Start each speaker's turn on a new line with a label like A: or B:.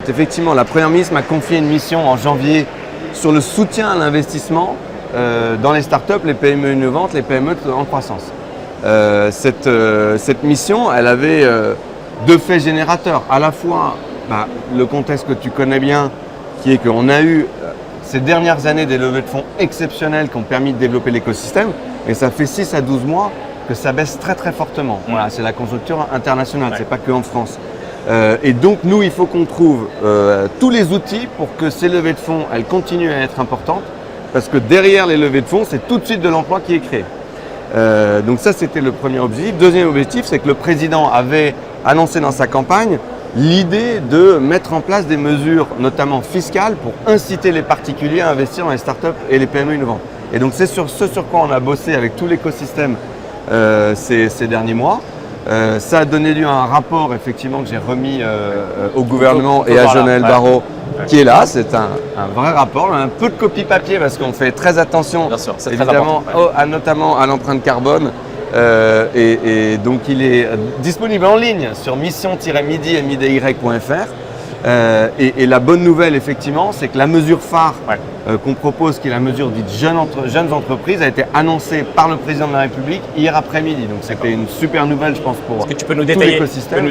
A: effectivement, la Première ministre m'a confié une mission en janvier sur le soutien à l'investissement dans les startups, les PME innovantes, les PME en croissance. Cette mission, elle avait deux faits générateurs. À la fois, le contexte que tu connais bien, qui est qu'on a eu ces dernières années des levées de fonds exceptionnelles qui ont permis de développer l'écosystème, et ça fait 6 à 12 mois que ça baisse très très fortement. Voilà, c'est la conjoncture internationale, c'est pas que en France. Et donc nous, il faut qu'on trouve tous les outils pour que ces levées de fonds, elles continuent à être importantes, parce que derrière les levées de fonds, c'est tout de suite de l'emploi qui est créé. Donc ça, c'était le premier objectif. Deuxième objectif, c'est que le président avait annoncé dans sa campagne l'idée de mettre en place des mesures, notamment fiscales, pour inciter les particuliers à investir dans les startups et les PME innovantes. Et donc c'est sur ce sur quoi on a bossé avec tout l'écosystème ces derniers mois. Ça a donné lieu à un rapport effectivement que j'ai remis au gouvernement et à Jean-Noël Barrot qui est là. C'est un vrai rapport, un peu de copie papier parce qu'on fait très attention évidemment notamment à l'empreinte carbone. Et donc il est disponible en ligne sur mission-midi.fr. Et la bonne nouvelle effectivement, c'est que la mesure phare qu'on propose, qui est la mesure dite jeunes entreprises, a été annoncée par le président de la République hier après-midi. Donc c'était une super nouvelle, je pense, pour tout l'écosystème.